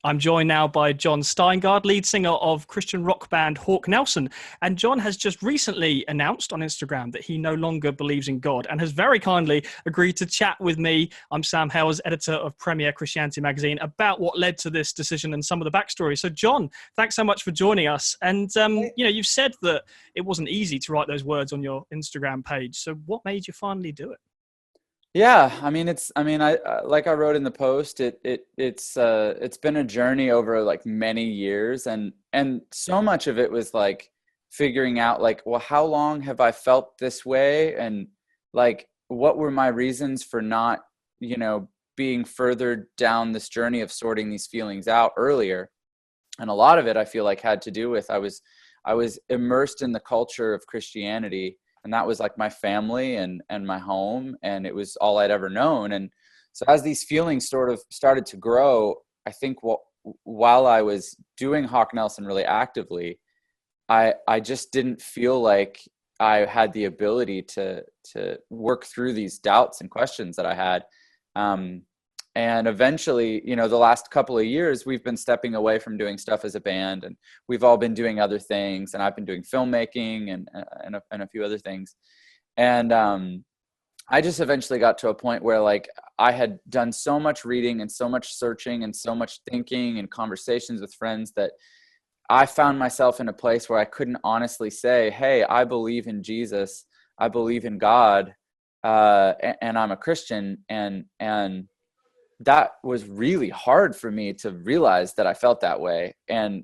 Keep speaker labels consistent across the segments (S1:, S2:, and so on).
S1: I'm joined now by John Steingard, lead singer of Christian rock band Hawk Nelson. And John has just recently announced on Instagram that he no longer believes in God and has very kindly agreed to chat with me. I'm Sam Hales, editor of Premier Christianity magazine, about what led to this decision and some of the backstory. So, John, thanks so much for joining us. And, you've said that it wasn't easy to write those words on your Instagram page. So what made you finally do it?
S2: Yeah, I like I wrote in the post, it's been a journey over like many years, and so much of it was like figuring out like, well, how long have I felt this way, and like what were my reasons for not, being further down this journey of sorting these feelings out earlier. And a lot of it I feel like had to do with I was immersed in the culture of Christianity, and that was like my family and my home, and it was all I'd ever known. And so as these feelings sort of started to grow, I think while I was doing Hawk Nelson really actively, I just didn't feel like I had the ability to work through these doubts and questions that I had. And eventually, the last couple of years, we've been stepping away from doing stuff as a band, and we've all been doing other things. And I've been doing filmmaking and a few other things. And I just eventually got to a point where like I had done so much reading and so much searching and so much thinking and conversations with friends that I found myself in a place where I couldn't honestly say, hey, I believe in Jesus, I believe in God, and I'm a Christian. And that was really hard for me to realize that I felt that way. And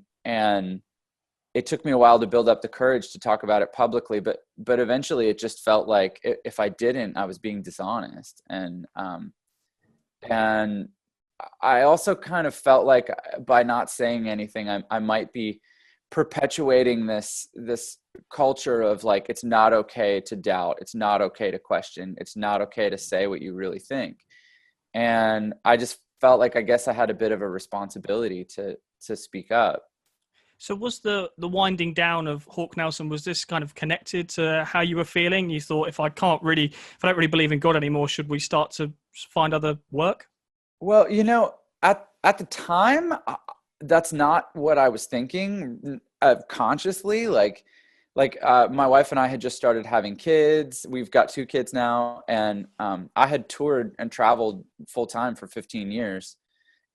S2: it took me a while to build up the courage to talk about it publicly, but eventually it just felt like if I didn't, I was being dishonest. And I also kind of felt like by not saying anything, I might be perpetuating this culture of like, it's not okay to doubt. It's not okay to question. It's not okay to say what you really think. And I just felt like I guess I had a bit of a responsibility to speak up.
S1: So was the winding down of Hawk Nelson, was this kind of connected to how you were feeling? You thought, if I don't really believe in God anymore, should we start to find other work?
S2: Well, at the time, that's not what I was thinking consciously. Like my wife and I had just started having kids. We've got two kids now, and I had toured and traveled full time for 15 years,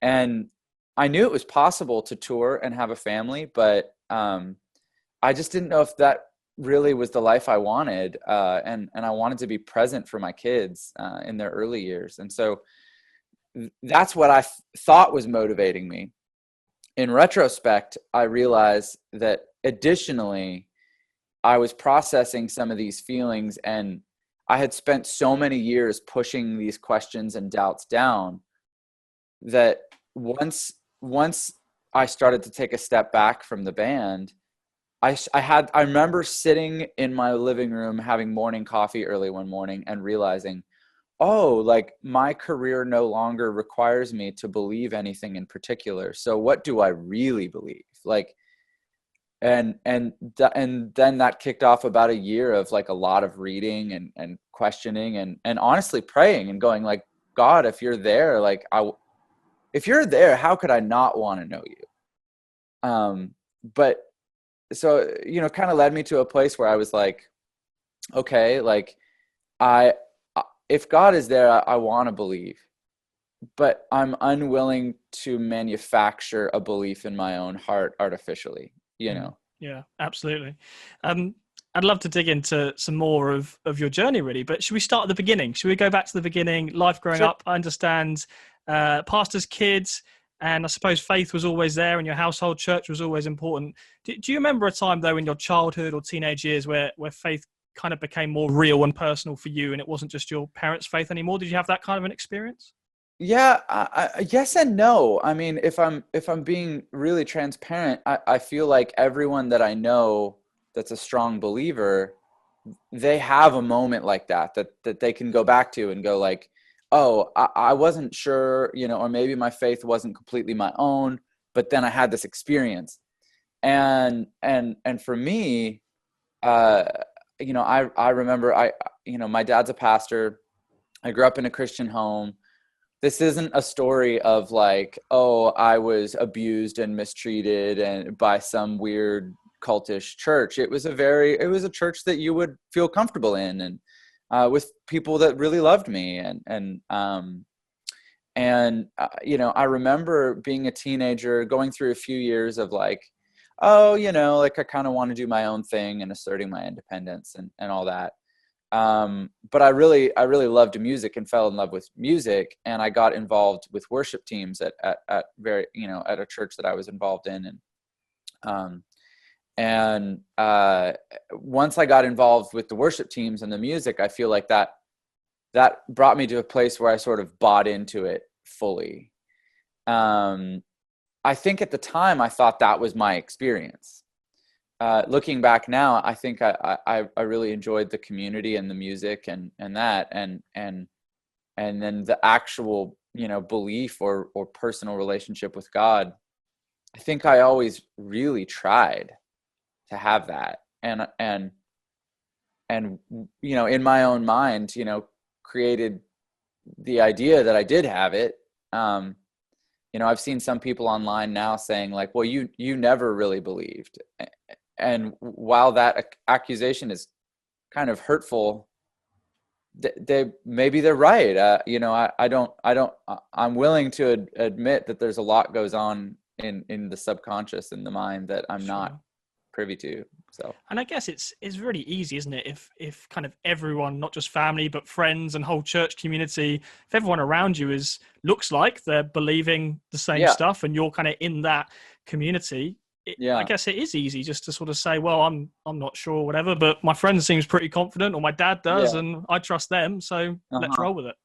S2: and I knew it was possible to tour and have a family, but I just didn't know if that really was the life I wanted, and I wanted to be present for my kids in their early years, and so that's what I thought was motivating me. In retrospect, I realized that additionally, I was processing some of these feelings, and I had spent so many years pushing these questions and doubts down that once I started to take a step back from the band, I remember sitting in my living room having morning coffee early one morning and realizing, oh, like my career no longer requires me to believe anything in particular. So what do I really believe? Like, and then that kicked off about a year of like a lot of reading and questioning and honestly praying and going like, God, if you're there, like if you're there, how could I not want to know you? But so, kind of led me to a place where I was like, okay, like I, if God is there, I want to believe, but I'm unwilling to manufacture a belief in my own heart artificially, you know?
S1: Yeah, absolutely. Um, I'd love to dig into some more of your journey, really. But should we start at the beginning? Should we go back to the beginning? Life growing
S2: Sure.
S1: up, I understand, pastor's kids, and I suppose faith was always there, and your household church was always important. Do you remember a time, though, in your childhood or teenage years where faith kind of became more real and personal for you, and it wasn't just your parents' faith anymore? Did you have that kind of an experience?
S2: Yeah, yes and no. I mean, if I'm being really transparent, I feel like everyone that I know that's a strong believer, they have a moment like that they can go back to and go like, oh, I wasn't sure, or maybe my faith wasn't completely my own, but then I had this experience. And for me, uh, I remember my dad's a pastor. I grew up in a Christian home. this isn't a story of like, oh, I was abused and mistreated and by some weird cultish church. It was a church that you would feel comfortable in, and with people that really loved me. I remember being a teenager, going through a few years of like, oh, like I kind of want to do my own thing and asserting my independence and all that. But I really loved music and fell in love with music, and I got involved with worship teams at a church that I was involved in, and once I got involved with the worship teams and the music, I feel like that brought me to a place where I sort of bought into it fully. I think at the time I thought that was my experience. Looking back now, I think I really enjoyed the community and the music and then the actual, belief or personal relationship with God. I think I always really tried to have that. And in my own mind, created the idea that I did have it. I've seen some people online now saying like, well, you never really believed. And while that accusation is kind of hurtful, maybe they're right. I'm willing to admit that there's a lot goes on in the subconscious, in the mind, that I'm not privy to. So,
S1: and I guess it's really easy, isn't it? If kind of everyone, not just family, but friends and whole church community, if everyone around you looks like they're believing the same stuff, and you're kind of in that community, I guess it is easy just to sort of say, well, I'm not sure, whatever, but my friend seems pretty confident, or my dad does, and I trust them, so let's roll with it.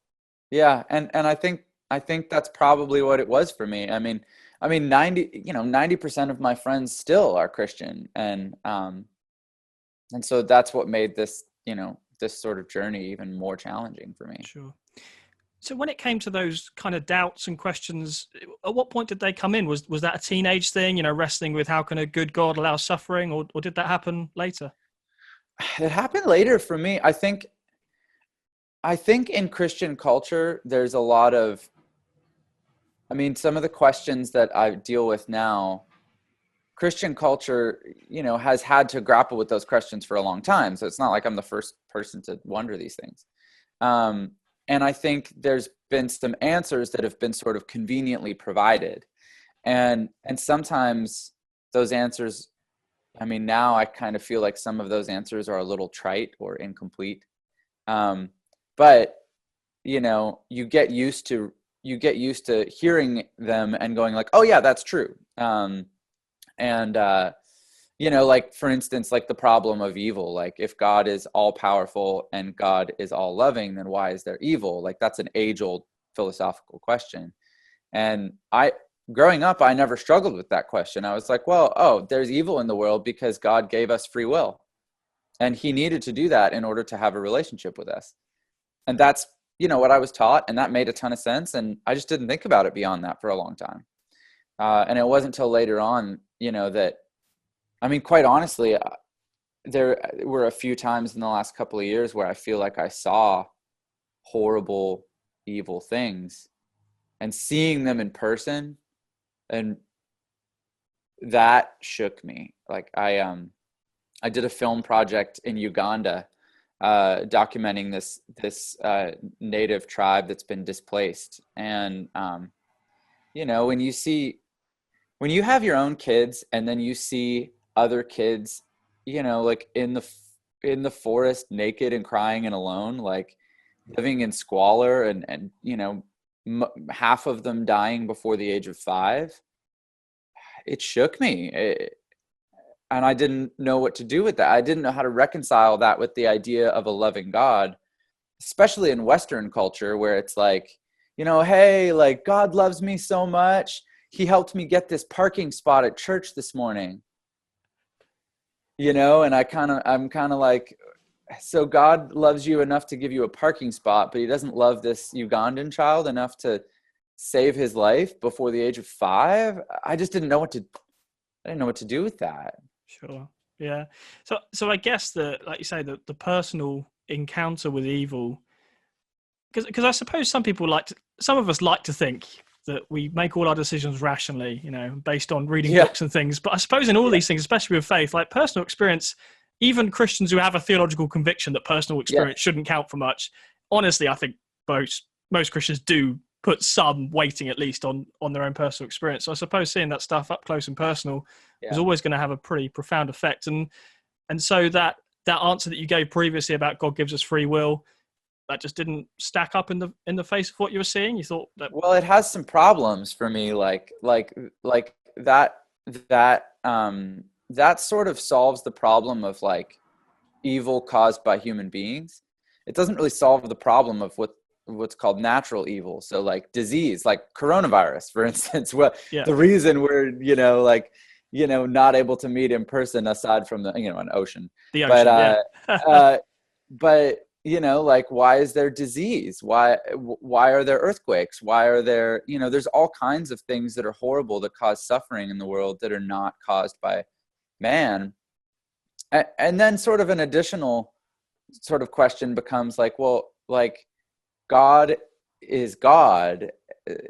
S2: Yeah, and I think that's probably what it was for me. I mean 90% of my friends still are Christian, and so that's what made this this sort of journey even more challenging for me.
S1: Sure. So when it came to those kind of doubts and questions, at what point did they come in? Was that a teenage thing, wrestling with how can a good God allow suffering, or did that happen later?
S2: It happened later for me. I think in Christian culture, there's a lot of, some of the questions that I deal with now, Christian culture, has had to grapple with those questions for a long time. So it's not like I'm the first person to wonder these things. And I think there's been some answers that have been sort of conveniently provided. And sometimes those answers, now I kind of feel like some of those answers are a little trite or incomplete. But, you get used to hearing them and going like, oh yeah, that's true. Like for instance, like the problem of evil, like if God is all powerful and God is all loving, then why is there evil? Like that's an age-old philosophical question. And growing up, I never struggled with that question. I was like, well, there's evil in the world because God gave us free will, and he needed to do that in order to have a relationship with us. And that's, what I was taught, and that made a ton of sense. And I just didn't think about it beyond that for a long time. And it wasn't until later on, that, quite honestly, there were a few times in the last couple of years where I feel like I saw horrible, evil things, and seeing them in person, and that shook me. Like I did a film project in Uganda, documenting this native tribe that's been displaced. And when you have your own kids, and then you see other kids, like in the forest, naked and crying and alone, like living in squalor, and half of them dying before the age of 5, it shook me. And I didn't know what to do with that. I didn't know how to reconcile that with the idea of a loving God, especially in Western culture, where it's like, hey, like God loves me so much, he helped me get this parking spot at church this morning. And I'm kind of like, so God loves you enough to give you a parking spot, but he doesn't love this Ugandan child enough to save his life before the age of 5. I didn't know what to do with that.
S1: Sure. Yeah. So I guess that, like you say, the personal encounter with evil, because I suppose some of us like to think that we make all our decisions rationally, based on reading
S2: Yeah.
S1: books and things. But I suppose in all these things, especially with faith, like personal experience, even Christians who have a theological conviction that personal experience shouldn't count for much, honestly, I think most Christians do put some weighting at least on their own personal experience. So I suppose seeing that stuff up close and personal is always going to have a pretty profound effect. And so that answer that you gave previously about God gives us free will, that just didn't stack up in the face of what you were seeing. You thought that,
S2: well, it has some problems for me, like that sort of solves the problem of like evil caused by human beings. It doesn't really solve the problem of what's called natural evil. So like disease, like coronavirus, for instance. The reason we're not able to meet in person, aside from an ocean,
S1: the ocean,
S2: but like, why is there disease? Why are there earthquakes? Why are there, there's all kinds of things that are horrible that cause suffering in the world that are not caused by man. And then sort of an additional sort of question becomes like, well, like God is God,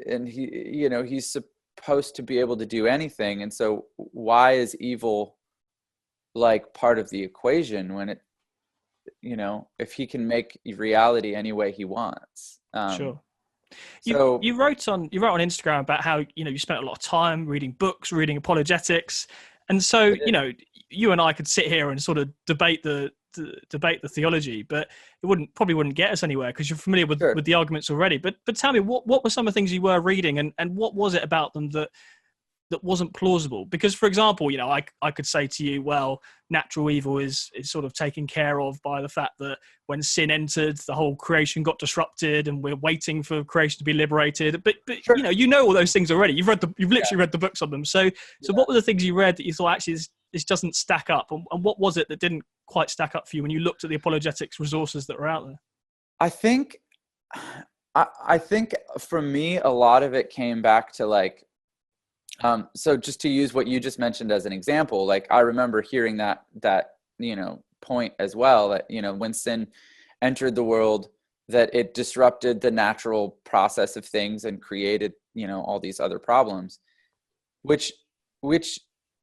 S2: and he's supposed to be able to do anything. And so why is evil like part of the equation when it, if he can make reality any way he wants?
S1: Sure. You wrote on Instagram about how, you spent a lot of time reading books, reading apologetics. And so, you and I could sit here and sort of debate the theology, but it probably wouldn't get us anywhere because you're familiar with the arguments already. But tell me, what were some of the things you were reading, and what was it about them that wasn't plausible? Because, for example, I could say to you, well, natural evil is sort of taken care of by the fact that when sin entered, the whole creation got disrupted, and we're waiting for creation to be liberated. But
S2: sure.
S1: you know all those things already. You've literally read the books on them. So what were the things you read that you thought actually this doesn't stack up, and what was it that didn't quite stack up for you when you looked at the apologetics resources that were out there?
S2: I think for me, a lot of it came back to like, so just to use what you just mentioned as an example, like I remember hearing that point as well, that, when sin entered the world, that it disrupted the natural process of things and created, all these other problems, which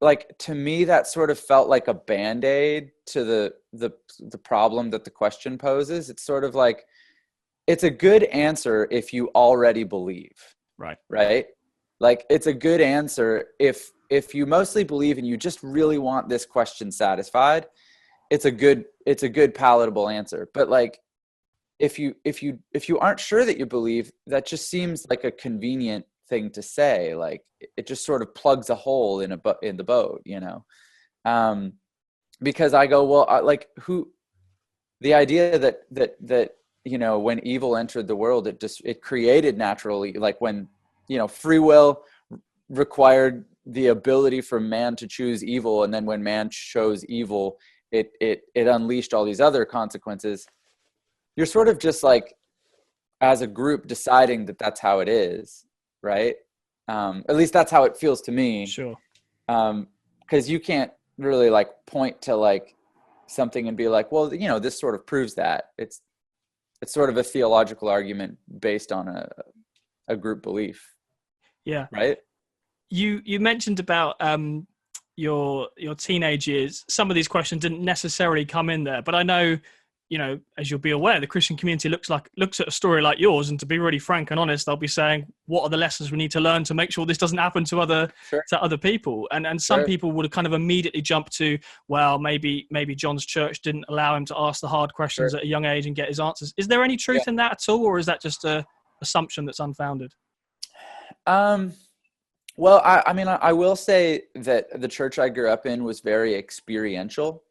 S2: like, to me, that sort of felt like a Band-Aid to the problem that the question poses. It's sort of like, it's a good answer if you already believe. Right. Like, it's a good answer if you mostly believe and you just really want this question satisfied. It's a good palatable answer. But like, if you aren't sure that you believe, that just seems like a convenient thing to say. Like, it just sort of plugs a hole in the boat, because I go, well, the idea that when evil entered the world, it created naturally, like when free will required the ability for man to choose evil, and then when man chose evil, it unleashed all these other consequences. You're sort of just like, as a group, deciding that that's how it is, right? At least that's how it feels to me.
S1: Sure.
S2: Because you can't really like point to like something and be like, well, this sort of proves that. It's sort of a theological argument based on a group belief.
S1: Yeah.
S2: Right.
S1: You mentioned about your teenage years. Some of these questions didn't necessarily come in there, but I know, as you'll be aware, the Christian community looks at a story like yours, and to be really frank and honest, they'll be saying, what are the lessons we need to learn to make sure this doesn't happen to other people? And some people would kind of immediately jump to, well, maybe John's church didn't allow him to ask the hard questions at a young age and get his answers. Is there any truth in that at all, or is that just a assumption that's unfounded?
S2: Well, I mean, I will say that the church I grew up in was very experiential,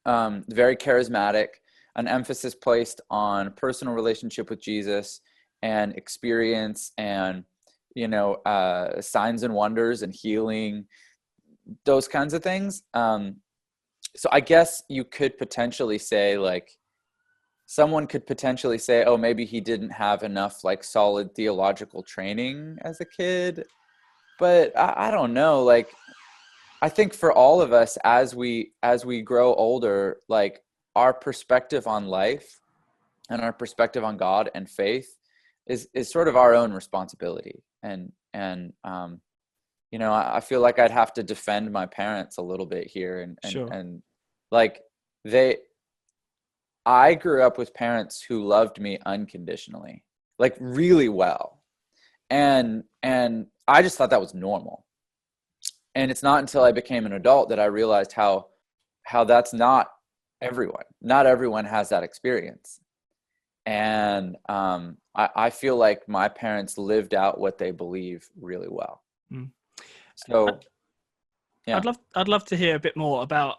S2: very charismatic, an emphasis placed on personal relationship with Jesus and experience and, signs and wonders and healing, those kinds of things. So I guess you could potentially say, like, someone could potentially say, oh, maybe he didn't have enough like solid theological training as a kid. But I don't know. Like, I think for all of us, as we grow older, like, our perspective on life and our perspective on God and faith is sort of our own responsibility. And you know, I feel like I'd have to defend my parents a little bit here,
S1: Sure.
S2: and like I grew up with parents who loved me unconditionally, like really well. And I just thought that was normal. And it's not until I became an adult that I realized how that's not everyone. Not everyone has that experience. And I feel like my parents lived out what they believe really well.
S1: Mm.
S2: So yeah.
S1: I'd love to hear a bit more about,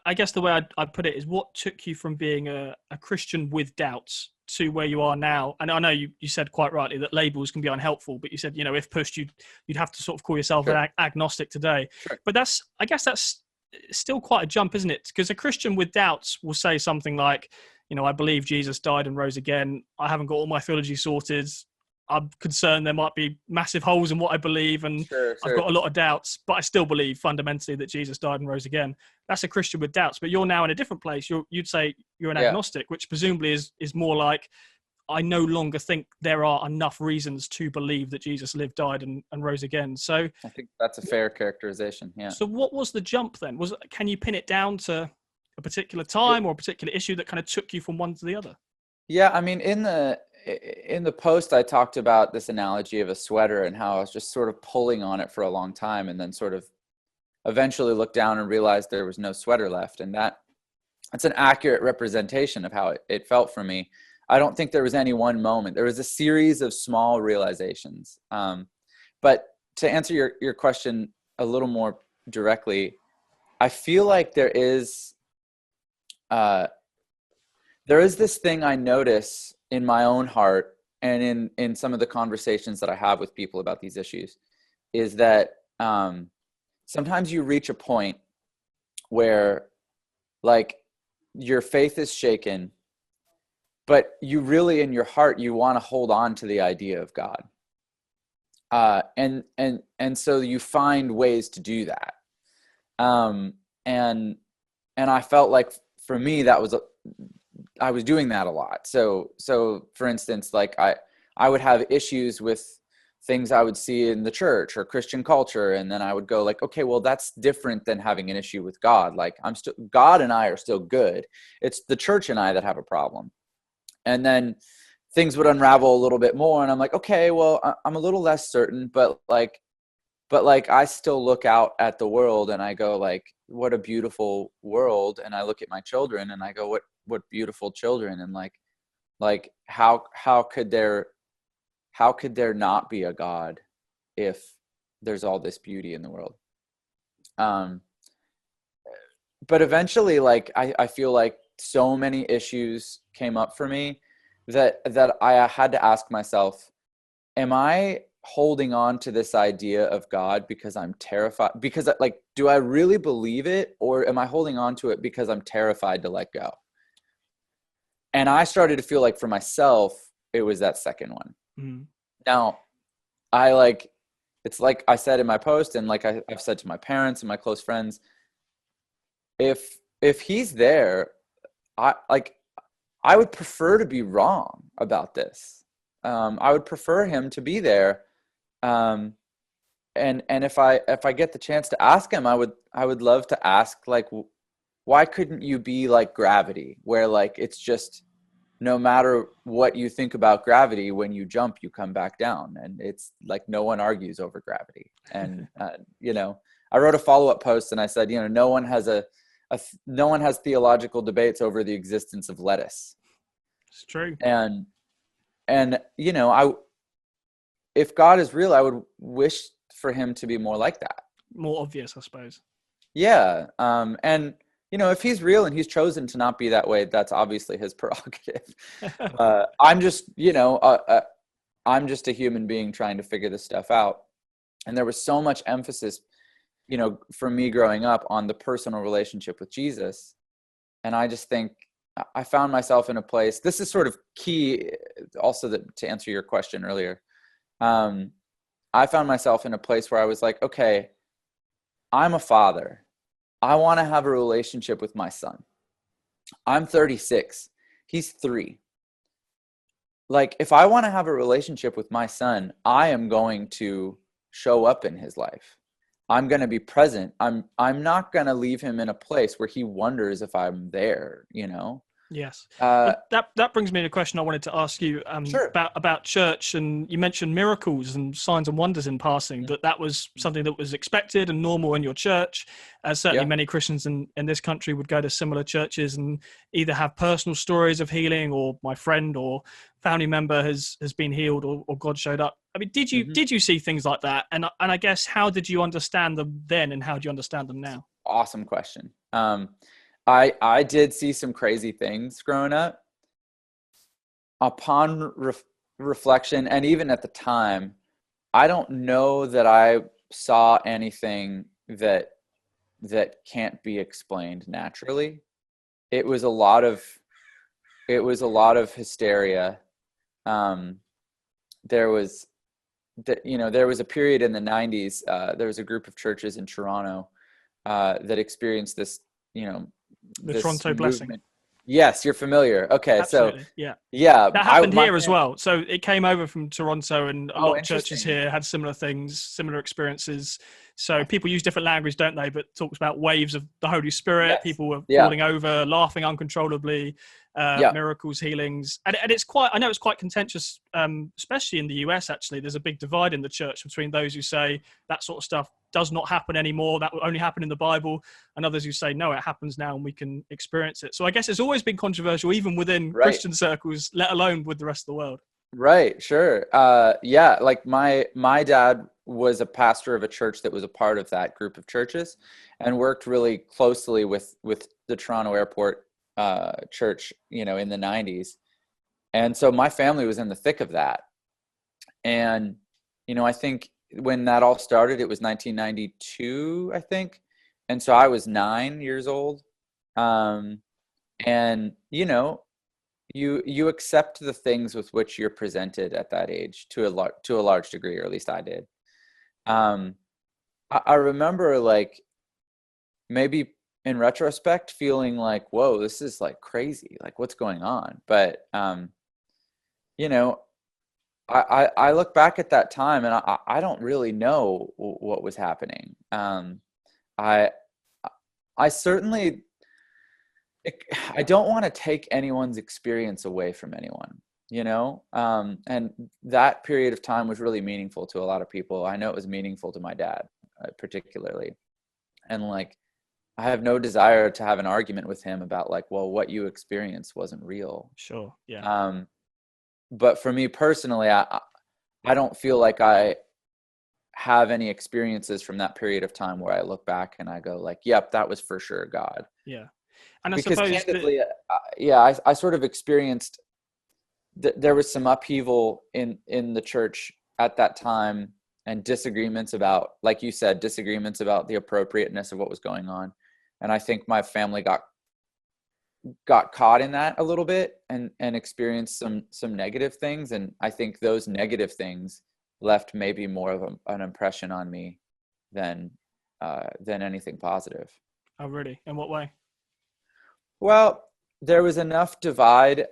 S1: I guess the way I'd put it is, what took you from being a Christian with doubts to where you are now? And I know you said quite rightly that labels can be unhelpful, but you said, you know, if pushed, you'd have to sort of call yourself
S2: Sure.
S1: an agnostic today.
S2: Sure.
S1: But I guess that's still quite a jump, isn't it? Because a Christian with doubts will say something like, you know, I believe Jesus died and rose again. I haven't got all my theology sorted. I'm concerned there might be massive holes in what I believe, and
S2: Sure.
S1: I've got a lot of doubts, but I still believe fundamentally that Jesus died and rose again. That's a Christian with doubts. But you're now in a different place. You'd say you're an agnostic, which presumably is more like, I no longer think there are enough reasons to believe that Jesus lived, died, and rose again. So
S2: I think that's a fair characterization. Yeah.
S1: So what was the jump then? Can you pin it down to a particular time or a particular issue that kind of took you from one to the other?
S2: Yeah, I mean, in the post, I talked about this analogy of a sweater and how I was just sort of pulling on it for a long time, and then sort of eventually looked down and realized there was no sweater left. And that's an accurate representation of how it felt for me. I don't think there was any one moment. There was a series of small realizations. But to answer your question a little more directly, I feel like there is this thing I notice in my own heart and in some of the conversations that I have with people about these issues, is that sometimes you reach a point where, like, your faith is shaken, but you really, in your heart, you want to hold on to the idea of God. And so you find ways to do that. And I felt like for me, I was doing that a lot. So for instance, like I would have issues with things I would see in the church or Christian culture. And then I would go like, okay, well, that's different than having an issue with God. Like God and I are still good. It's the church and I that have a problem. And then things would unravel a little bit more. And I'm like, okay, well, I'm a little less certain, but I still look out at the world and I go like, what a beautiful world. And I look at my children and I go, what beautiful children. And like how could there not be a God if there's all this beauty in the world? But eventually, like, I feel like so many issues came up for me that I had to ask myself, am I holding on to this idea of God because I'm terrified? Because, like, do I really believe it, or am I holding on to it because I'm terrified to let go? And I started to feel like for myself, it was that second one. Mm. Now, it's like I said in my post, and like I've said to my parents and my close friends, if he's there, I would prefer to be wrong about this. I would prefer him to be there. And if I get the chance to ask him, I would love to ask, like, why couldn't you be like gravity, where like it's just no matter what you think about gravity, when you jump, you come back down, and it's like no one argues over gravity. And I wrote a follow-up post and I said, no one has theological debates over the existence of lettuce.
S1: It's true.
S2: And if God is real, I would wish for him to be more like that.
S1: More obvious, I suppose.
S2: Yeah. And if he's real and he's chosen to not be that way, that's obviously his prerogative. I'm just a human being trying to figure this stuff out. And there was so much emphasis, for me growing up on the personal relationship with Jesus. And I just think I found myself in a place, this is sort of key also to answer your question earlier. I found myself in a place where I was like, okay, I'm a father. I want to have a relationship with my son. I'm 36. He's 3. like, if I want to have a relationship with my son, I am going to show up in his life. I'm going to be present. I'm not going to leave him in a place where he wonders if I'm there, you know?
S1: Yes.
S2: Uh,
S1: Well, that brings me to a question I wanted to ask you
S2: sure.
S1: about church. And you mentioned miracles and signs and wonders in passing, that was something that was expected and normal in your church. Certainly
S2: Yeah.
S1: many Christians in this country would go to similar churches and either have personal stories of healing, or my friend or family member has been healed, or God showed up. I mean, did
S2: Hmm.
S1: you see things like that? And I guess, how did you understand them then, and how do you understand them now?
S2: Awesome question. I did see some crazy things growing up. Upon reflection, and even at the time, I don't know that I saw anything that can't be explained naturally. It was a lot of hysteria. Um, there was there was a period in the 90s. There was a group of churches in Toronto that experienced this,
S1: The
S2: this
S1: Toronto blessing.
S2: movement. Yes, you're familiar. Okay, so
S1: Absolutely. Yeah.
S2: yeah,
S1: That happened
S2: my
S1: here as well. So it came over from Toronto, and a lot
S2: oh,
S1: of churches
S2: interesting.
S1: here had similar things, similar experiences. So people use different language, don't they? But talks about waves of the Holy Spirit.
S2: Yes.
S1: People were
S2: Yeah.
S1: falling over, laughing uncontrollably,
S2: Yeah.
S1: miracles, healings. And it's quite, I know it's quite contentious, especially in the US, actually. There's a big divide in the church between those who say that sort of stuff does not happen anymore, that will only happen in the Bible, and others who say, no, it happens now and we can experience it. So I guess it's always been controversial, even within
S2: Right.
S1: Christian circles, let alone with the rest of the world.
S2: Right. Sure. Yeah. Like my dad was a pastor of a church that was a part of that group of churches, and worked really closely with the Toronto Airport church, in the 90s. And so my family was in the thick of that. And, I think when that all started, it was 1992, I think. And so I was 9 years old. And, you accept the things with which you're presented at that age to a large degree, or at least I did. Um, I remember, like, maybe in retrospect feeling like, whoa, this is like crazy, like what's going on? But you know, I look back at that time, and I don't really know what was happening. I I certainly I don't want to take anyone's experience away from anyone. And that period of time was really meaningful to a lot of people. I know it was meaningful to my dad, particularly. And, like, I have no desire to have an argument with him about, like, well, what you experienced wasn't real.
S1: Sure. Yeah.
S2: But for me personally, I don't feel like I have any experiences from that period of time where I look back and I go, like, yep, that was for sure God.
S1: Yeah. And I
S2: Because
S1: suppose
S2: candidly, I sort of experienced there was some upheaval in the church at that time, and disagreements about, like you said, disagreements about the appropriateness of what was going on. And I think my family got caught in that a little bit, and experienced some negative things. And I think those negative things left maybe more of an impression on me than anything positive.
S1: Oh, really? In what way?
S2: Well, there was enough divide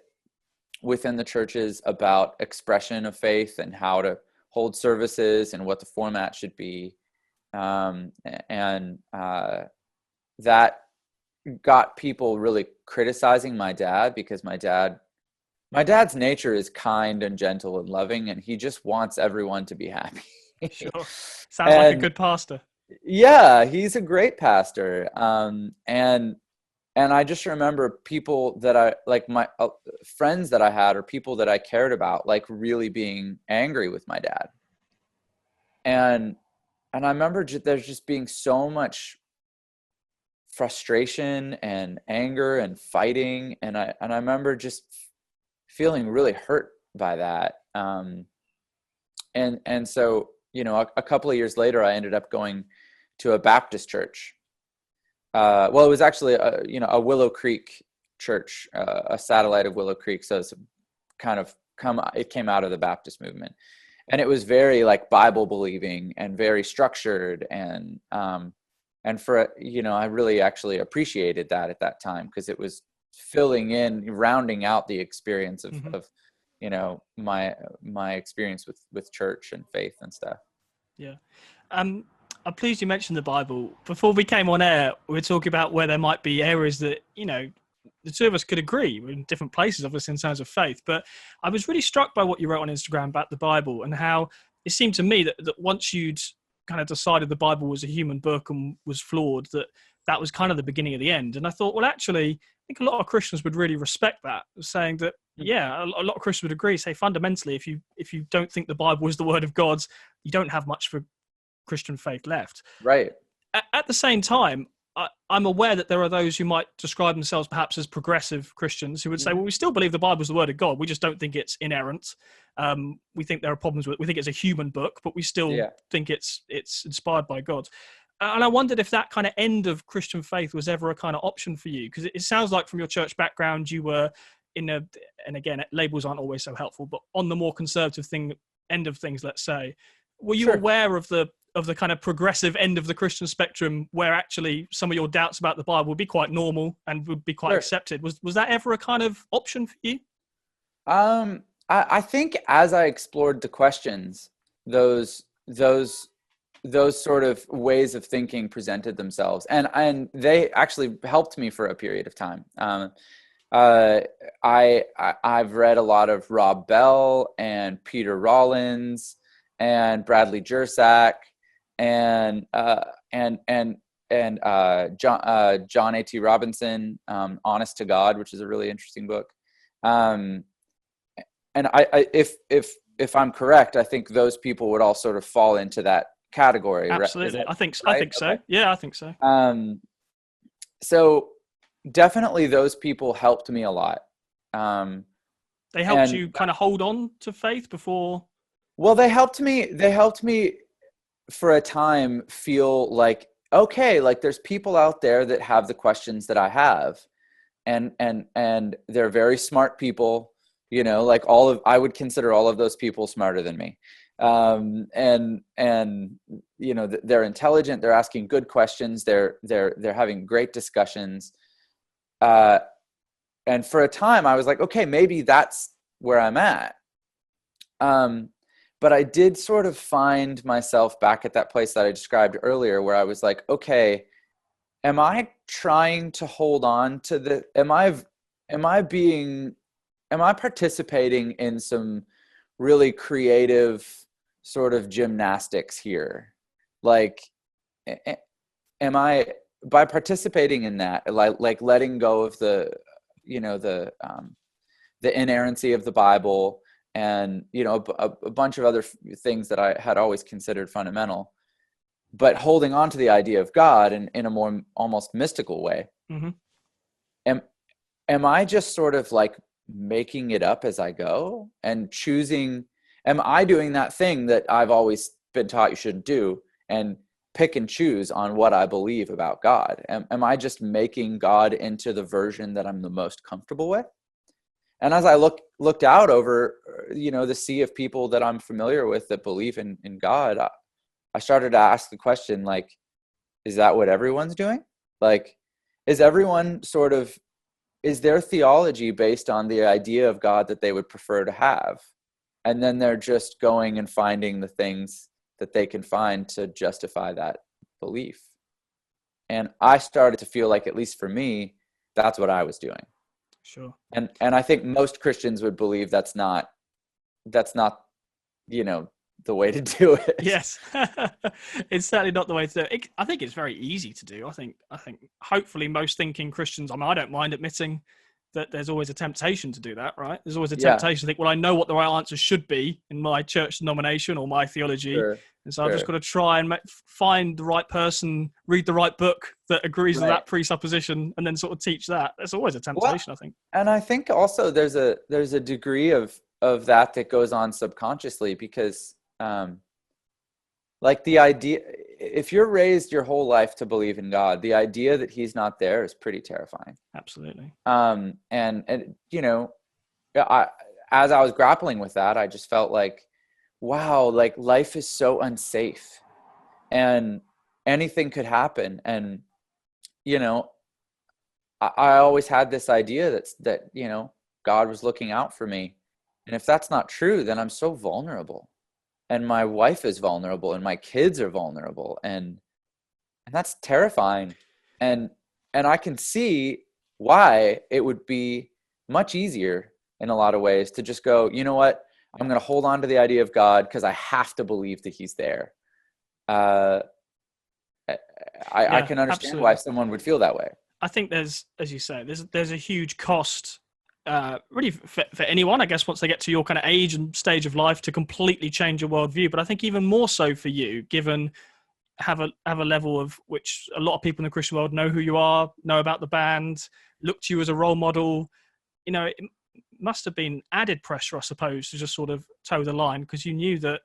S2: within the churches about expression of faith and how to hold services and what the format should be. And that got people really criticizing my dad, because my dad's nature is kind and gentle and loving, and he just wants everyone to be happy.
S1: Sure. Sounds like a
S2: And
S1: good pastor.
S2: yeah, he's a great pastor. And I just remember people that I, like, my friends that I had, or people that I cared about, like, really being angry with my dad. And I remember there's just being so much frustration and anger and fighting. And I remember just feeling really hurt by that. And so, a couple of years later, I ended up going to a Baptist church. Well, it was actually a Willow Creek church, a satellite of Willow Creek. So it's it came out of the Baptist movement, and it was very, like, Bible believing and very structured. And for, I really actually appreciated that at that time, because it was rounding out the experience of my experience with church and faith and stuff.
S1: Yeah. I'm pleased you mentioned the Bible. Before we came on air, we were talking about where there might be areas that, the two of us could agree. We're in different places, obviously, in terms of faith. But I was really struck by what you wrote on Instagram about the Bible and how it seemed to me that once you'd kind of decided the Bible was a human book and was flawed, that was kind of the beginning of the end. And I thought, well, actually, I think a lot of Christians would really respect that, saying that, yeah, a lot of Christians would agree, say fundamentally, if you don't think the Bible is the word of God, you don't have much for Christian faith left.
S2: Right.
S1: At the same time, I'm aware that there are those who might describe themselves perhaps as progressive Christians who would say, well, we still believe the Bible is the word of God. We just don't think it's inerrant. We think there are problems with it. We think it's a human book, but we still think it's inspired by God. And I wondered if that kind of end of Christian faith was ever a kind of option for you, because it sounds like from your church background, you were and again, labels aren't always so helpful, but on the more conservative end of things, let's say, were you aware of the kind of progressive end of the Christian spectrum where actually some of your doubts about the Bible would be quite normal and would be quite accepted? Was that ever a kind of option for you?
S2: I think as I explored the questions, those sort of ways of thinking presented themselves, and they actually helped me for a period of time. I've read a lot of Rob Bell and Peter Rollins and Bradley Jersak and John A.T. Robinson, Honest to God, which is a really interesting book. And if I'm correct, I think those people would all sort of fall into that category.
S1: Absolutely. I think so. Okay. Yeah, I think so.
S2: So definitely those people helped me a lot.
S1: They helped you kind of hold on to faith before?
S2: Well, they helped me for a time feel like, okay, like there's people out there that have the questions that I have, and they're very smart people, like I would consider all of those people smarter than me. And they're intelligent, they're asking good questions, they're having great discussions. And for a time I was like, okay, maybe that's where I'm at. But I did sort of find myself back at that place that I described earlier, where I was like, okay, am I trying to hold on to am I participating in some really creative sort of gymnastics here? Like, am I, by participating in that, like letting go of the inerrancy of the Bible and, a bunch of other things that I had always considered fundamental, but holding on to the idea of God in a more almost mystical way. Mm-hmm. Am I just sort of like making it up as I go and choosing? Am I doing that thing that I've always been taught you shouldn't do and pick and choose on what I believe about God? Am I just making God into the version that I'm the most comfortable with? And as I looked out over, the sea of people that I'm familiar with that believe in God, I started to ask the question, like, is that what everyone's doing? Like, is their theology based on the idea of God that they would prefer to have? And then they're just going and finding the things that they can find to justify that belief. And I started to feel like, at least for me, that's what I was doing.
S1: Sure.
S2: And I think most Christians would believe that's not, the way to do it.
S1: Yes. It's certainly not the way to do it. I think it's very easy to do. I think hopefully most thinking Christians, I don't mind admitting that there's always a temptation to do that, right? There's always a temptation to think, well, I know what the right answer should be in my church denomination or my theology. Sure. And so I've just got to try and find the right person, read the right book that agrees with that presupposition, and then sort of teach that. There's always a temptation, I think. And
S2: I think also there's a degree of that goes on subconsciously, because like the idea, if you're raised your whole life to believe in God, the idea that he's not there is pretty terrifying.
S1: Absolutely.
S2: And as I was grappling with that, I just felt like, wow, like life is so unsafe and anything could happen. And, I always had this idea that God was looking out for me And if that's not true, then I'm so vulnerable, and my wife is vulnerable, and my kids are vulnerable, and that's terrifying. And I can see why it would be much easier in a lot of ways to just go, you know what, I'm going to hold on to the idea of God because I have to believe that he's there. I can understand
S1: absolutely.
S2: why someone would feel that way.
S1: I think there's, as you say, there's a huge cost, really for anyone, I guess, once they get to your kind of age and stage of life, to completely change your worldview. But I think even more so for you, given have a level of which a lot of people in the Christian world know who you are, know about the band, look to you as a role model. You know, it must have been added pressure, I suppose, to just sort of toe the line, because you knew that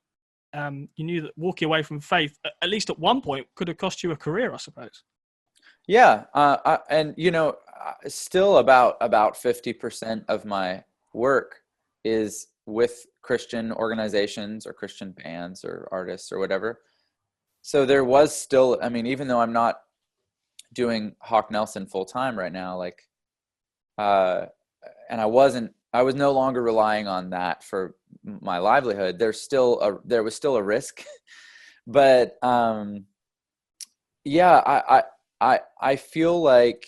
S1: walking away from faith, at least at one point, could have cost you a career, I suppose.
S2: Yeah, and you know, still about 50% of my work is with Christian organizations or Christian bands or artists or whatever. So there was still, I mean, even though I'm not doing Hawk Nelson full time right now, like, and I was no longer relying on that for my livelihood. There was still a risk, but yeah, I feel like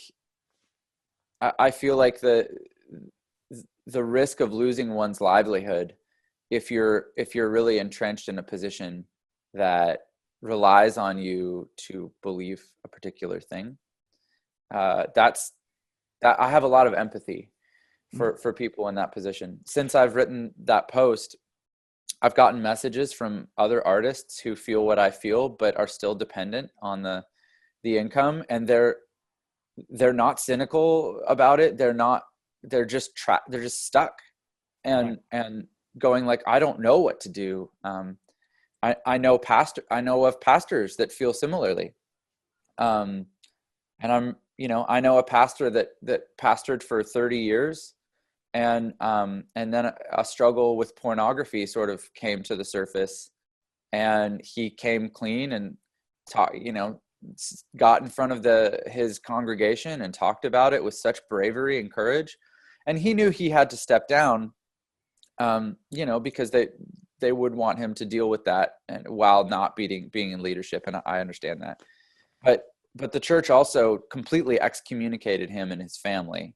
S2: the risk of losing one's livelihood, if you're really entrenched in a position that relies on you to believe a particular thing, that I have a lot of empathy for people in that position. Since I've written that post, I've gotten messages from other artists who feel what I feel but are still dependent on the income, and they're not cynical about it. They're just stuck and going like, I don't know what to do. I know of pastors that feel similarly. And I know a pastor that pastored for 30 years, and then a struggle with pornography sort of came to the surface, and he came clean and got in front of his congregation and talked about it with such bravery and courage. And he knew he had to step down, because they would want him to deal with that, and while not being in leadership. And I understand that, but the church also completely excommunicated him and his family.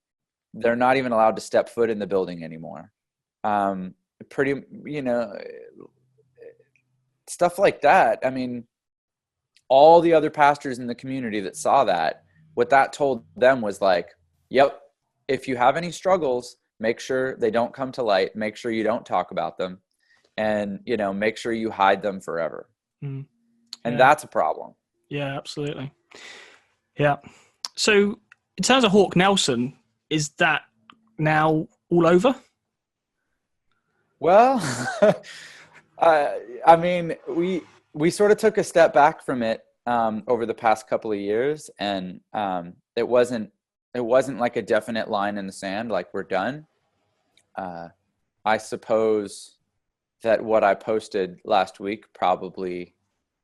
S2: They're not even allowed to step foot in the building anymore. Stuff like that. I mean, all the other pastors in the community that saw that, what that told them was like, yep, if you have any struggles, make sure they don't come to light, make sure you don't talk about them, and, make sure you hide them forever. And that's a problem.
S1: Yeah, absolutely. Yeah. So in terms of Hawk Nelson, is that now all over?
S2: Well, I mean, we sort of took a step back from it over the past couple of years, and it wasn't like a definite line in the sand, like we're done. I suppose that what I posted last week probably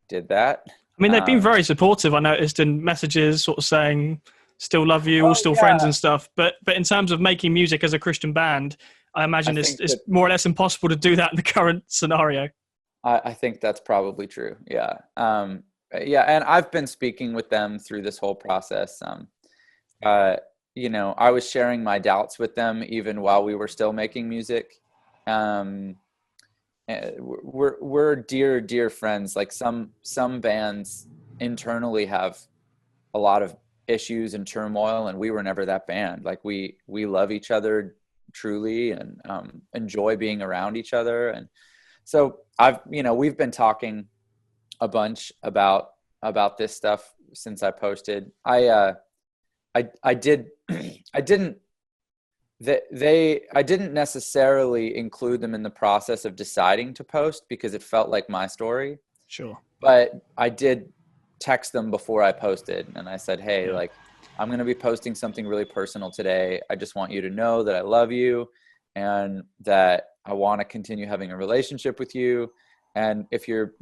S2: did that.
S1: I mean, they've been very supportive, I noticed, in messages sort of saying, still love you, all still friends and stuff. But in terms of making music as a Christian band, I imagine it's more or less impossible to do that in the current scenario.
S2: I think that's probably true. Yeah. And I've been speaking with them through this whole process. I was sharing my doubts with them even while we were still making music. We're dear friends. Like some bands internally have a lot of issues and turmoil, and we were never that band. Like we love each other truly, and enjoy being around each other. And so we've been talking a bunch about this stuff since I posted. I didn't necessarily include them in the process of deciding to post because it felt like my story.
S1: Sure.
S2: But I did text them before I posted, and I said, hey, like, I'm going to be posting something really personal today. I just want you to know that I love you and that I want to continue having a relationship with you. And if you're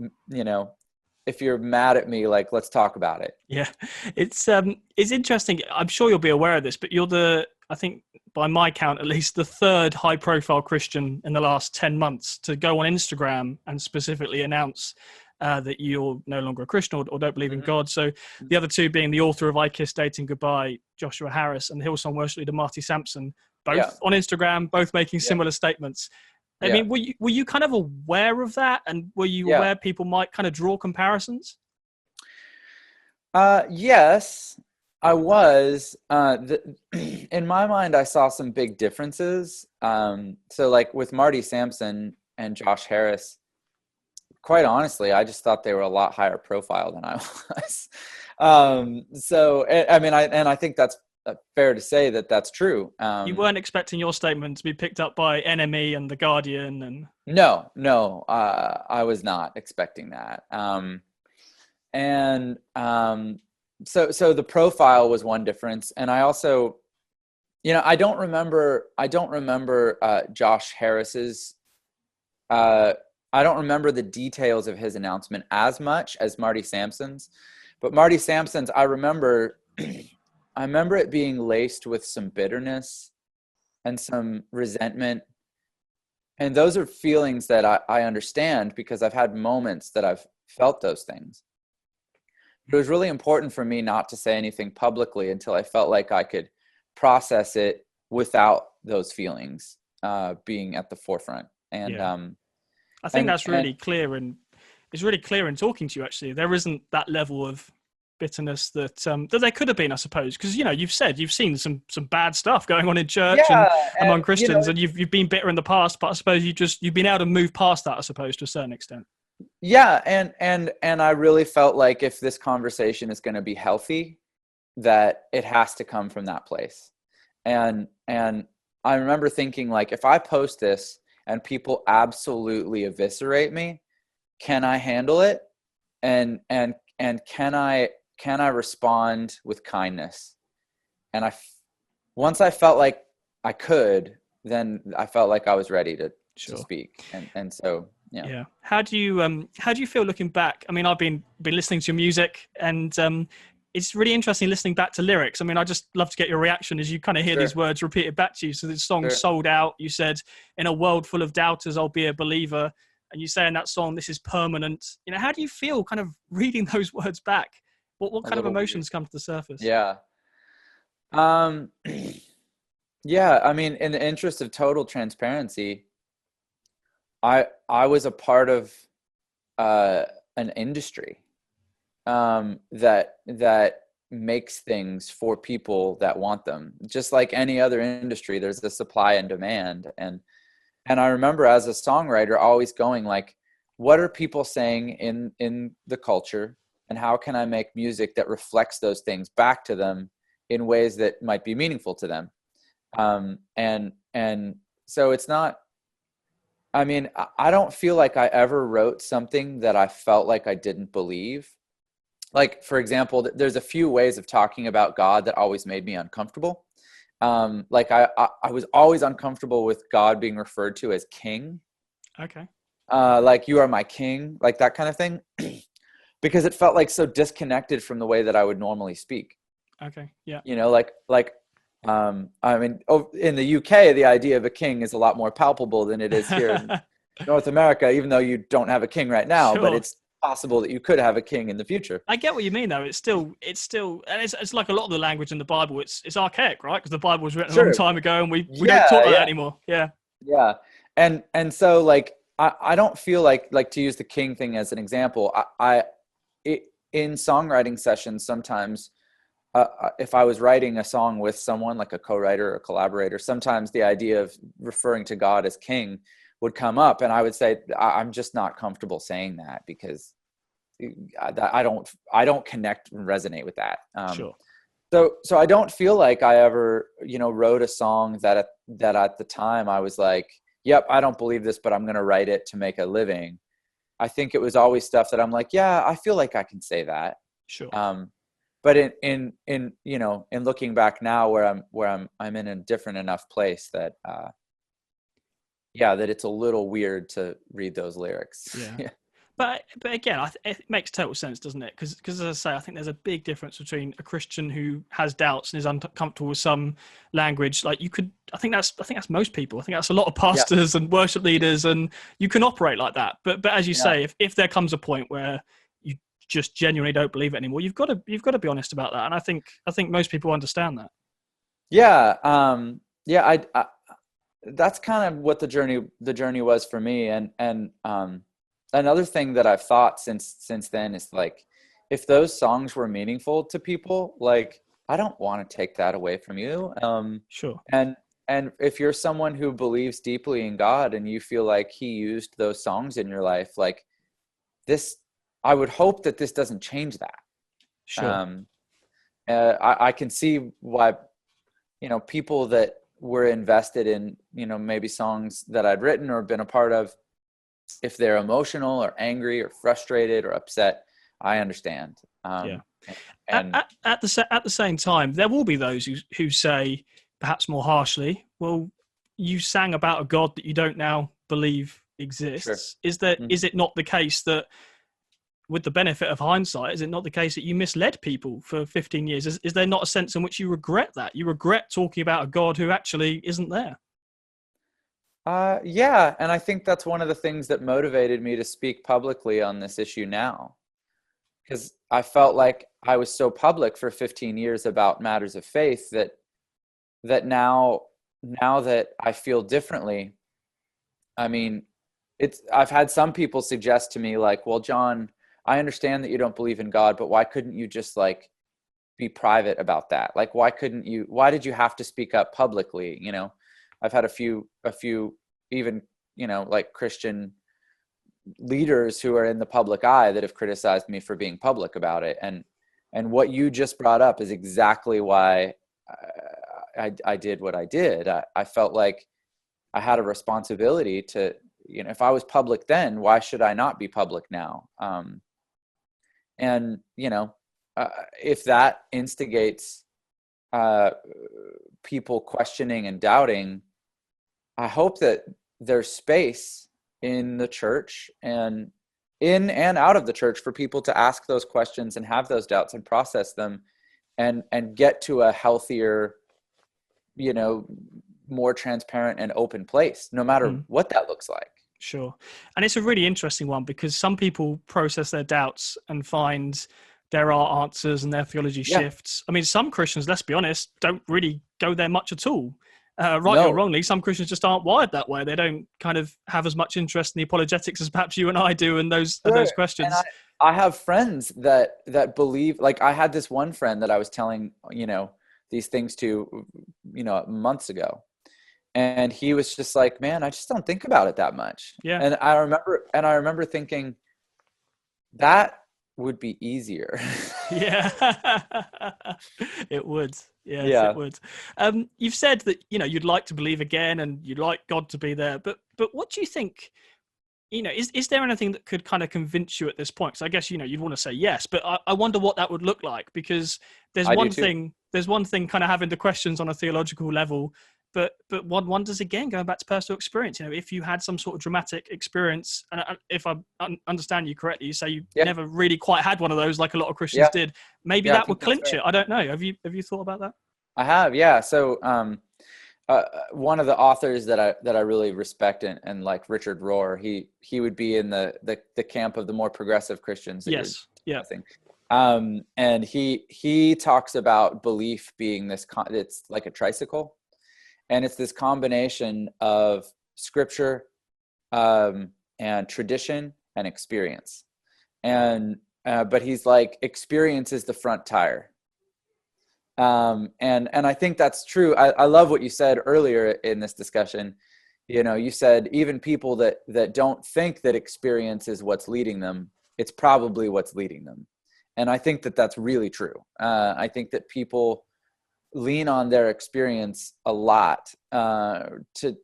S2: mad at me, like, let's talk about it.
S1: Yeah, it's interesting. I'm sure you'll be aware of this, but you're the I think by my count, at least the third high profile Christian in the last 10 months to go on Instagram and specifically announce that you're no longer a Christian or don't believe in God. So the other two being the author of I Kissed Dating Goodbye, Joshua Harris, and the Hillsong worship leader, Marty Sampson, both on Instagram, both making similar statements. I mean, were you kind of aware of that? And were you aware people might kind of draw comparisons?
S2: Yes, I was. In my mind, I saw some big differences. So like with Marty Sampson and Josh Harris, quite honestly, I just thought they were a lot higher profile than I was. So, I mean, I think that's fair to say that that's true.
S1: You weren't expecting your statement to be picked up by NME and The Guardian and...
S2: No, I was not expecting that. So the profile was one difference. And I also, I don't remember Josh Harris's, I don't remember the details of his announcement as much as Marty Sampson's, but Marty Sampson's, I remember it being laced with some bitterness and some resentment. And those are feelings that I understand because I've had moments that I've felt those things. But it was really important for me not to say anything publicly until I felt like I could process it without those feelings being at the forefront. And
S1: I think that's really clear, and it's really clear in talking to you. Actually, there isn't that level of bitterness that there could have been, I suppose, because you've said you've seen some bad stuff going on in church and among Christians, and you've been bitter in the past. But I suppose you've been able to move past that, I suppose, to a certain extent.
S2: Yeah, and I really felt like if this conversation is going to be healthy, that it has to come from that place. And I remember thinking, like, if I post this and people absolutely eviscerate me, can I handle it? And can I respond with kindness? And once I felt like I could, then I felt like I was ready to speak. And so yeah.
S1: How do you feel looking back? I mean, I've been listening to your music, and it's really interesting listening back to lyrics. I mean, I just love to get your reaction as you kind of hear these words repeated back to you. So the song Sold Out, you said, in a world full of doubters, I'll be a believer. And you say in that song, this is permanent. How do you feel kind of reading those words back? What kind of emotions come to the surface?
S2: Yeah. Yeah, I mean, in the interest of total transparency, I was a part of an industry that makes things for people that want them. Just like any other industry, there's the supply and demand. And I remember as a songwriter always going like, what are people saying in the culture, and how can I make music that reflects those things back to them in ways that might be meaningful to them? And so it's not, I mean, I don't feel like I ever wrote something that I felt like I didn't believe. Like, for example, there's a few ways of talking about God that always made me uncomfortable. Like I was always uncomfortable with God being referred to as king.
S1: Okay.
S2: Like, you are my king, like that kind of thing, because it felt like so disconnected from the way that I would normally speak.
S1: Okay. Yeah.
S2: I mean, in the UK, the idea of a king is a lot more palpable than it is here in North America, even though you don't have a king right now, but it's possible that you could have a king in the future.
S1: I get what you mean, though. It's still, and it's like a lot of the language in the Bible. It's archaic, right? Because the Bible was written a long time ago, and we don't talk like that anymore. Yeah. Yeah.
S2: And so, like, I don't feel like to use the king thing as an example, in songwriting sessions, sometimes if I was writing a song with someone like a co-writer or a collaborator, sometimes the idea of referring to God as king would come up, and I would say, I'm just not comfortable saying that because I don't connect and resonate with that.
S1: Sure.
S2: So I don't feel like I ever, wrote a song that at the time I was like, yep, I don't believe this, but I'm going to write it to make a living. I think it was always stuff that I'm like, yeah, I feel like I can say that.
S1: Sure.
S2: But in looking back now, where I'm in a different enough place that that it's a little weird to read those lyrics.
S1: Yeah. But again, it makes total sense, doesn't it? Because as I say, I think there's a big difference between a Christian who has doubts and is uncomfortable with some language. Like you could, I think that's most people. I think that's a lot of
S2: Yeah.
S1: pastors and worship leaders, and you can operate like that. But as you
S2: Yeah.
S1: say, if there comes a point where you just genuinely don't believe it anymore, you've got to be honest about that. And I think most people understand that.
S2: Yeah. Yeah. That's kind of what the journey was for me. And another thing that I've thought since then is like, if those songs were meaningful to people, like, I don't want to take that away from you.
S1: Sure.
S2: And and if you're someone who believes deeply in God and you feel like he used those songs in your life, like this, I would hope that this doesn't change that.
S1: Sure.
S2: Um, I can see why, people that were invested in, maybe songs that I'd written or been a part of, if they're emotional or angry or frustrated or upset, I understand.
S1: Yeah.
S2: And
S1: At the same time, there will be those who say, perhaps more harshly, well, you sang about a God that you don't now believe
S2: sure.
S1: exists.
S2: Mhm.
S1: Is it not the case that, with the benefit of hindsight, is it not the case that you misled people for 15 years? Is there not a sense in which you regret that? You regret talking about a God who actually isn't there?
S2: Yeah, and I think that's one of the things that motivated me to speak publicly on this issue now, because I felt like I was so public for 15 years about matters of faith that now that I feel differently. I mean, I've had some people suggest to me like, well, John, I understand that you don't believe in God, but why couldn't you just like be private about that? Like, why did you have to speak up publicly? I've had a few even, like Christian leaders who are in the public eye that have criticized me for being public about it. And what you just brought up is exactly why I did what I did. I felt like I had a responsibility to, if I was public then, why should I not be public now? And if that instigates uh, people questioning and doubting, I hope that there's space in the church and in and out of the church for people to ask those questions and have those doubts and process them and get to a healthier, you know, more transparent and open place, no matter
S1: Mm.
S2: what that looks like.
S1: Sure. And it's a really interesting one because some people process their doubts and find there are answers and their theology
S2: Yeah.
S1: shifts. I mean, some Christians, let's be honest, don't really go there much at all. Rightly or
S2: No.
S1: wrongly, some Christians just aren't wired that way. They don't kind of have as much interest in the apologetics as perhaps you and I do in those
S2: Sure. And
S1: questions.
S2: I have friends that believe, like I had this one friend that I was telling, these things to, months ago. And he was just like, man, I just don't think about it that much.
S1: Yeah.
S2: And I remember thinking that would be easier.
S1: Yeah, it would. Yes, it
S2: Yeah.
S1: would. You've said that you'd like to believe again, and you'd like God to be there. But what do you think? Is there anything that could kind of convince you at this point? So I guess you'd want to say yes, but I wonder what that would look like, because there's
S2: I do
S1: one
S2: too.
S1: thing. There's one thing kind of having the questions on a theological level, but one wonders again, going back to personal experience. If you had some sort of dramatic experience, and if I understand you correctly, you say you
S2: Yeah.
S1: never really quite had one of those, like a lot of Christians
S2: Yeah.
S1: did. Maybe
S2: Yeah. I
S1: that
S2: think
S1: would
S2: that's
S1: clinch
S2: fair.
S1: it. I don't know. Have you thought about that?
S2: I have. Yeah. So, one of the authors that I really respect and like, Richard Rohr, he would be in the camp of the more progressive Christians that you're
S1: Yes. Yeah.
S2: discussing. And he talks about belief being it's like a tricycle, and it's this combination of scripture, and tradition and experience. And but he's like, experience is the front tire. And I think that's true. I love what you said earlier in this discussion. You said even people that don't think that experience is what's leading them, it's probably what's leading them. And I think that that's really true. I think that people lean on their experience a lot, to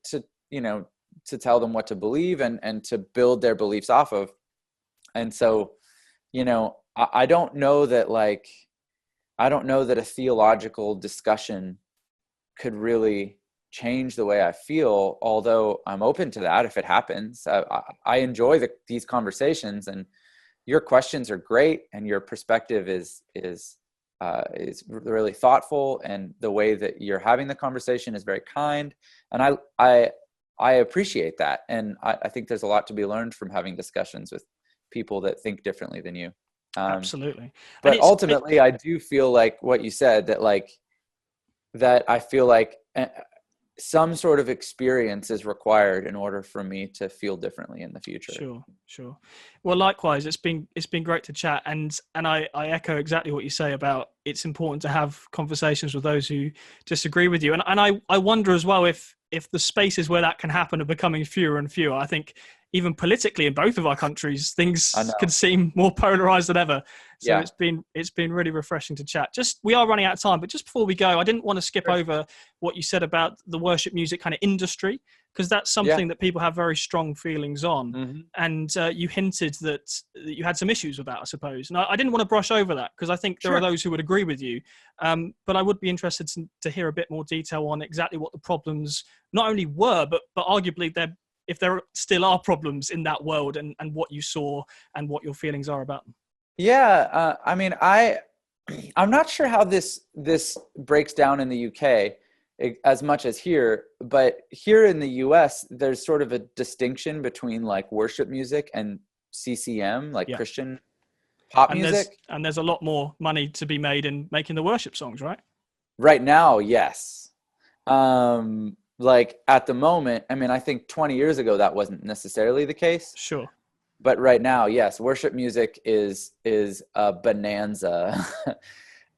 S2: tell them what to believe and to build their beliefs off of. And so, I don't know that, like, I don't know that a theological discussion could really change the way I feel, although I'm open to that if it happens. I enjoy these conversations, and your questions are great, and your perspective is really thoughtful, and the way that you're having the conversation is very kind, and I appreciate that. And I think there's a lot to be learned from having discussions with people that think differently than you.
S1: Absolutely.
S2: But ultimately, I do feel like what you said, that I feel like some sort of experience is required in order for me to feel differently in the future.
S1: Sure. Well, likewise, it's been great to chat, and I echo exactly what you say about it's important to have conversations with those who disagree with you. And I wonder as well if the spaces where that can happen are becoming fewer and fewer. I think even politically in both of our countries, things can seem more polarized than ever. So it's been really refreshing to chat. We are running out of time, but just before we go, I didn't want to skip over what you said about the worship music kind of industry, because that's something that people have very strong feelings on.
S2: Mm-hmm.
S1: And you hinted that you had some issues with that, I suppose. And I didn't want to brush over that, because I think there are those who would agree with you. But I would be interested to hear a bit more detail on exactly what the problems not only were, but arguably if there still are problems in that world, and what you saw and what your feelings are about them.
S2: Yeah. I mean, I'm not sure how this breaks down in the UK as much as here, but here in the US, there's sort of a distinction between like worship music and CCM, like Christian pop music.
S1: And there's a lot more money to be made in making the worship songs, right?
S2: Right now, yes. Like at the moment, I mean, I think 20 years ago, that wasn't necessarily the case.
S1: Sure.
S2: But right now, yes, worship music is a bonanza.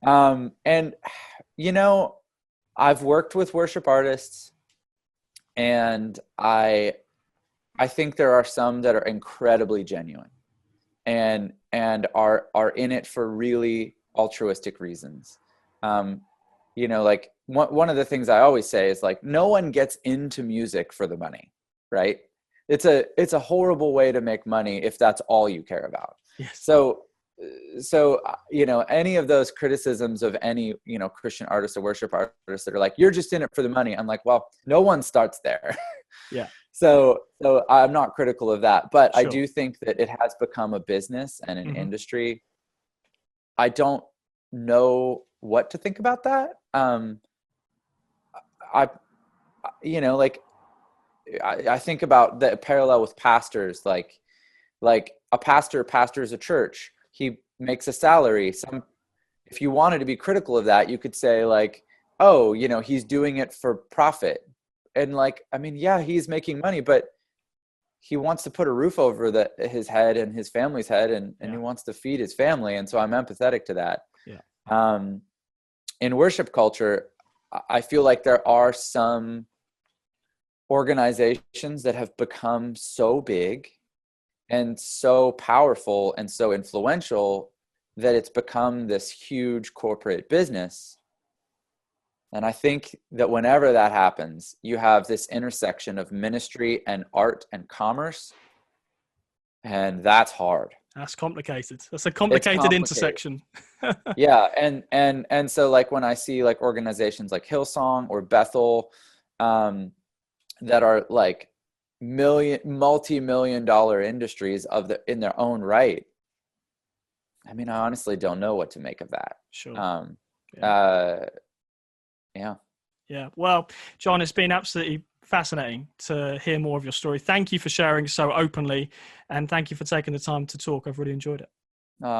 S2: And, I've worked with worship artists, and I think there are some that are incredibly genuine and are in it for really altruistic reasons. Like one of the things I always say is like, no one gets into music for the money, right? It's a horrible way to make money if that's all you care about.
S1: Yes.
S2: So any of those criticisms of any, Christian artist or worship artist that are like, you're just in it for the money. I'm like, well, no one starts there.
S1: Yeah.
S2: So I'm not critical of that, but
S1: Sure.
S2: I do think that it has become a business and an industry. I don't know what to think about that. I think about the parallel with pastors, like a pastor pastors a church. He makes a salary. If you wanted to be critical of that, you could say like, oh, he's doing it for profit. And like, I mean, yeah, he's making money, but he wants to put a roof over his head and his family's head, and he wants to feed his family. And so I'm empathetic to that.
S1: Yeah.
S2: In worship culture, I feel like there are some organizations that have become so big and so powerful and so influential that it's become this huge corporate business. And I think that whenever that happens, you have this intersection of ministry and art and commerce, and that's hard.
S1: That's complicated. That's a complicated intersection.
S2: Yeah. And so like when I see like organizations like Hillsong or Bethel, that are like multi-million dollar industries in their own right, I mean, I honestly don't know what to make of that.
S1: Sure.
S2: Yeah.
S1: Well, John, it's been absolutely fascinating to hear more of your story. Thank you for sharing so openly, and thank you for taking the time to talk. I've really enjoyed it.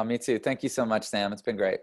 S2: Me too. Thank you so much, Sam. It's been great.